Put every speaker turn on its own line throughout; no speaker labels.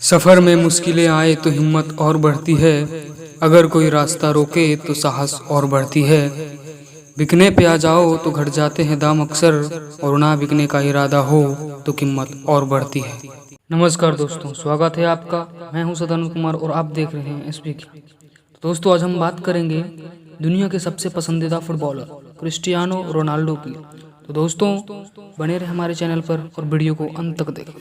सफ़र में मुश्किलें आए तो हिम्मत और बढ़ती है। अगर कोई रास्ता रोके तो साहस और बढ़ती है। बिकने पे आ जाओ तो घट जाते हैं दाम अक्सर, और ना बिकने का इरादा हो तो कीमत और बढ़ती है। नमस्कार दोस्तों, स्वागत है आपका। मैं हूं सदन कुमार और आप देख रहे हैं एसपी की। तो दोस्तों, आज हम बात करेंगे दुनिया के सबसे पसंदीदा फुटबॉलर क्रिस्टियानो रोनाल्डो की। तो दोस्तों, बने रहे हमारे चैनल पर और वीडियो को अंत तक देखें।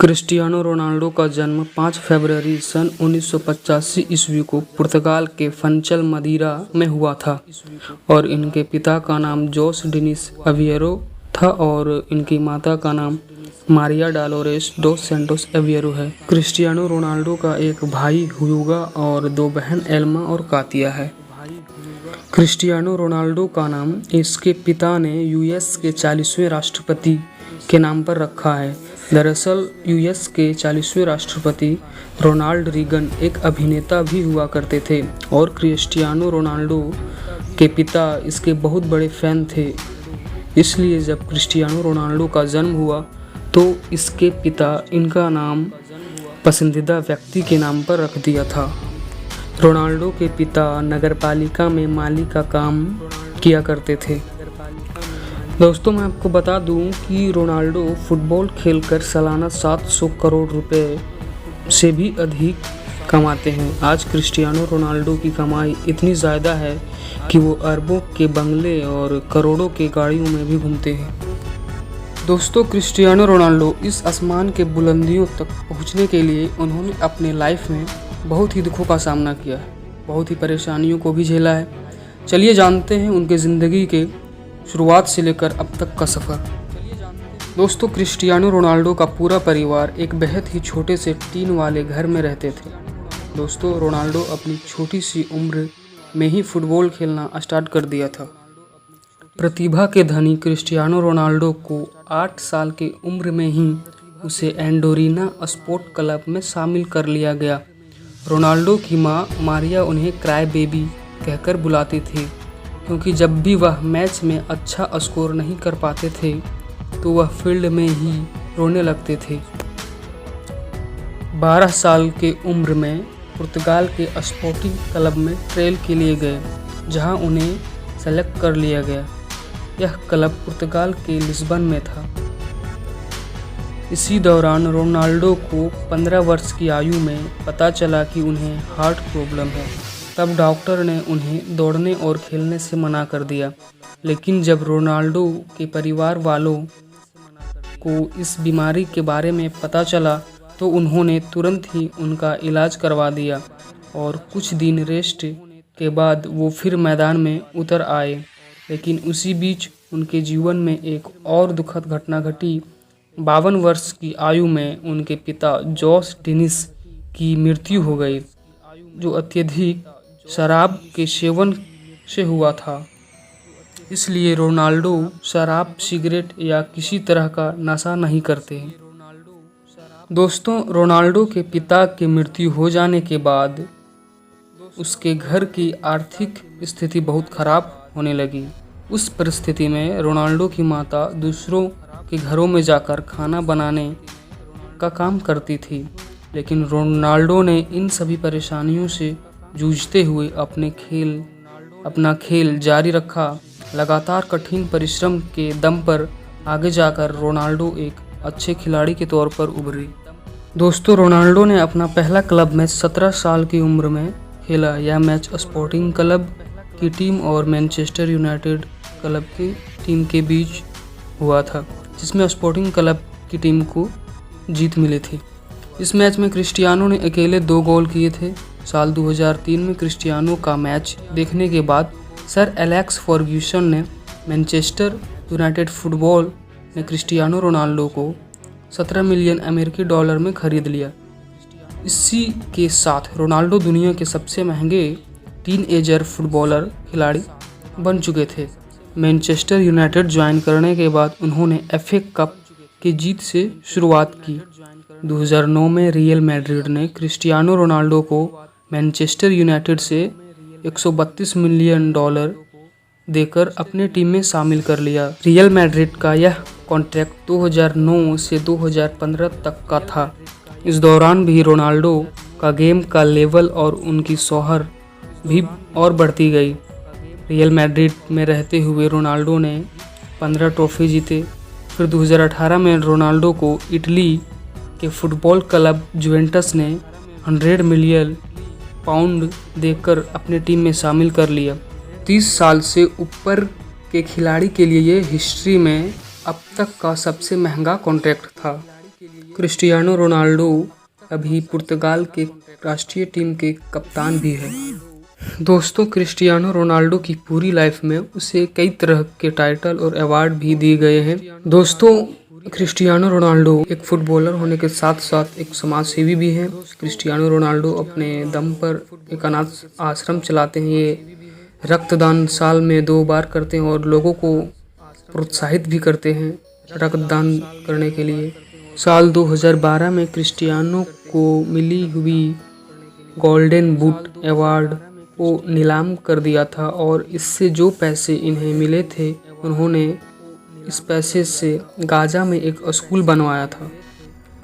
क्रिस्टियानो रोनाल्डो का जन्म 5 फरवरी सन 1985 ईस्वी को पुर्तगाल के फंचल मदीरा में हुआ था और इनके पिता का नाम जोस डिनिस अविएरो था और इनकी माता का नाम मारिया डोलोरेस डोस सैंटोस अविएरो है। क्रिस्टियानो रोनाल्डो का एक भाई हुयुगा और 2 बहन एल्मा और कातिया है। क्रिस्टियानो रोनाल्डो का नाम इसके पिता ने यूएस के 40वें राष्ट्रपति के नाम पर रखा है। दरअसल यूएस के 40वें राष्ट्रपति रोनाल्ड रीगन एक अभिनेता भी हुआ करते थे और क्रिस्टियानो रोनाल्डो के पिता इसके बहुत बड़े फैन थे। इसलिए जब क्रिस्टियानो रोनाल्डो का जन्म हुआ तो इसके पिता इनका नाम पसंदीदा व्यक्ति के नाम पर रख दिया था। रोनाल्डो के पिता नगरपालिका में माली का काम किया करते थे। दोस्तों, मैं आपको बता दूं कि रोनाल्डो फुटबॉल खेलकर सालाना 700 करोड़ रुपए से भी अधिक कमाते हैं। आज क्रिस्टियानो रोनाल्डो की कमाई इतनी ज़्यादा है कि वो अरबों के बंगले और करोड़ों के गाड़ियों में भी घूमते हैं। दोस्तों, क्रिस्टियानो रोनाल्डो इस आसमान के बुलंदियों तक पहुंचने के लिए उन्होंने अपने लाइफ में बहुत ही दुखों का सामना किया है, बहुत ही परेशानियों को भी झेला है। चलिए जानते हैं उनके ज़िंदगी के शुरुआत से लेकर अब तक का सफ़र। दोस्तों, क्रिस्टियानो रोनाल्डो का पूरा परिवार एक बेहद ही छोटे से टीन वाले घर में रहते थे। दोस्तों, रोनाल्डो अपनी छोटी सी उम्र में ही फुटबॉल खेलना स्टार्ट कर दिया था। प्रतिभा के धनी क्रिस्टियानो रोनाल्डो को 8 साल की उम्र में ही उसे एंडोरिना स्पोर्ट क्लब में शामिल कर लिया गया। रोनाल्डो की मां मारिया उन्हें क्राई बेबी कहकर बुलाती थी, क्योंकि जब भी वह मैच में अच्छा स्कोर नहीं कर पाते थे तो वह फील्ड में ही रोने लगते थे। 12 साल के उम्र में पुर्तगाल के स्पोर्टिंग क्लब में ट्रेल के लिए गए, जहां उन्हें सेलेक्ट कर लिया गया। यह क्लब पुर्तगाल के लिस्बन में था। इसी दौरान रोनाल्डो को 15 वर्ष की आयु में पता चला कि उन्हें हार्ट प्रॉब्लम है। तब डॉक्टर ने उन्हें दौड़ने और खेलने से मना कर दिया। लेकिन जब रोनाल्डो के परिवार वालों को इस बीमारी के बारे में पता चला तो उन्होंने तुरंत ही उनका इलाज करवा दिया और कुछ दिन रेस्ट के बाद वो फिर मैदान में उतर आए। लेकिन उसी बीच उनके जीवन में एक और दुखद घटना घटी। 52 वर्ष की आयु में उनके पिता जोस डिनिस की मृत्यु हो गई, जो अत्यधिक शराब के सेवन से हुआ था। इसलिए रोनाल्डो शराब, सिगरेट या किसी तरह का नशा नहीं करते हैं। दोस्तों, रोनाल्डो के पिता की मृत्यु हो जाने के बाद उसके घर की आर्थिक स्थिति बहुत खराब होने लगी। उस परिस्थिति में रोनाल्डो की माता दूसरों के घरों में जाकर खाना बनाने का काम करती थी। लेकिन रोनाल्डो ने इन सभी परेशानियों से जूझते हुए अपना खेल जारी रखा। लगातार कठिन परिश्रम के दम पर आगे जाकर रोनाल्डो एक अच्छे खिलाड़ी के तौर पर उभरे। दोस्तों, रोनाल्डो ने अपना पहला क्लब मैच 17 साल की उम्र में खेला। यह मैच स्पोर्टिंग क्लब की टीम और मैनचेस्टर यूनाइटेड क्लब की टीम के बीच हुआ था, जिसमें स्पोर्टिंग क्लब की टीम को जीत मिली थी। इस मैच में क्रिस्टियानो ने अकेले 2 गोल किए थे। साल 2003 में क्रिस्टियानो का मैच देखने के बाद सर एलेक्स फर्ग्यूसन ने मैनचेस्टर यूनाइटेड फुटबॉल ने क्रिस्टियानो रोनाल्डो को 17 मिलियन अमेरिकी डॉलर में खरीद लिया। इसी के साथ रोनाल्डो दुनिया के सबसे महंगे टीनएजर फुटबॉलर खिलाड़ी बन चुके थे। मैनचेस्टर यूनाइटेड ज्वाइन करने के बाद उन्होंने एफए कप की जीत से शुरुआत की। 2009 में रियल मैड्रिड ने क्रिस्टियानो रोनाल्डो को मैनचेस्टर यूनाइटेड से $132 मिलियन देकर अपने टीम में शामिल कर लिया। रियल मैड्रिड का यह कॉन्ट्रैक्ट 2009 से 2015 तक का था। इस दौरान भी रोनाल्डो का गेम का लेवल और उनकी सोहर भी और बढ़ती गई। रियल मैड्रिड में रहते हुए रोनाल्डो ने 15 ट्रॉफी जीते। फिर 2018 में रोनाल्डो को इटली के फुटबॉल क्लब जुवेंटस ने 100 मिलियन पाउंड देकर अपने टीम में शामिल कर लिया। 30 साल से ऊपर के खिलाड़ी के लिए ये हिस्ट्री में अब तक का सबसे महंगा कॉन्ट्रैक्ट था। क्रिस्टियानो रोनाल्डो अभी पुर्तगाल के राष्ट्रीय टीम के कप्तान भी है। दोस्तों, क्रिस्टियानो रोनाल्डो की पूरी लाइफ में उसे कई तरह के टाइटल और अवार्ड भी दिए गए हैं। दोस्तों, क्रिस्टियानो रोनाल्डो एक फुटबॉलर होने के साथ साथ एक समाज सेवी भी हैं। क्रिस्टियानो रोनाल्डो अपने दम पर एक अनाथ आश्रम चलाते हैं। ये रक्तदान साल में 2 बार करते हैं और लोगों को प्रोत्साहित भी करते हैं रक्तदान करने के लिए। साल 2012 में क्रिस्टियानो को मिली हुई गोल्डन बूट अवार्ड को नीलाम कर दिया था और इससे जो पैसे इन्हें मिले थे उन्होंने इस पैसे से गाजा में एक स्कूल बनवाया था।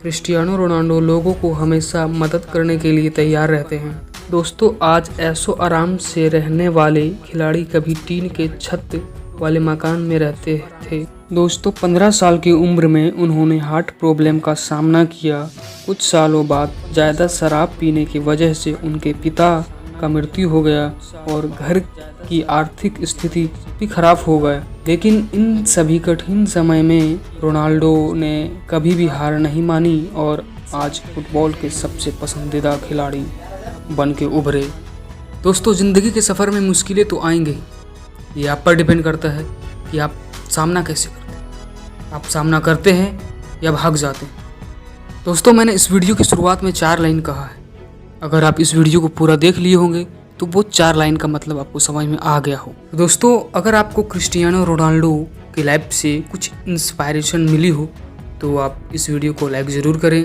क्रिस्टियानो रोनाल्डो लोगों को हमेशा मदद करने के लिए तैयार रहते हैं। दोस्तों, आज ऐशो आराम से रहने वाले खिलाड़ी कभी टीन के छत वाले मकान में रहते थे। दोस्तों, 15 साल की उम्र में उन्होंने हार्ट प्रॉब्लम का सामना किया। कुछ सालों बाद ज़्यादा शराब पीने की वजह से उनके पिता का मृत्यु हो गया और घर की आर्थिक स्थिति भी खराब हो गया। लेकिन इन सभी कठिन समय में रोनाल्डो ने कभी भी हार नहीं मानी और आज फुटबॉल के सबसे पसंदीदा खिलाड़ी बन के उभरे। दोस्तों, ज़िंदगी के सफ़र में मुश्किलें तो आएंगे, ये आप पर डिपेंड करता है कि आप सामना कैसे करते हैं। आप सामना करते हैं या भाग जाते हैं। दोस्तों, मैंने इस वीडियो की शुरुआत में 4 लाइन कहा है। अगर आप इस वीडियो को पूरा देख लिए होंगे तो वो 4 लाइन का मतलब आपको समझ में आ गया हो। दोस्तों, अगर आपको क्रिस्टियानो रोनाल्डो की लाइफ से कुछ इंस्पायरेशन मिली हो तो आप इस वीडियो को लाइक ज़रूर करें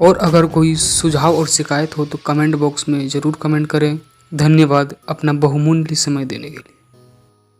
और अगर कोई सुझाव और शिकायत हो तो कमेंट बॉक्स में ज़रूर कमेंट करें। धन्यवाद अपना बहुमूल्य समय देने के लिए।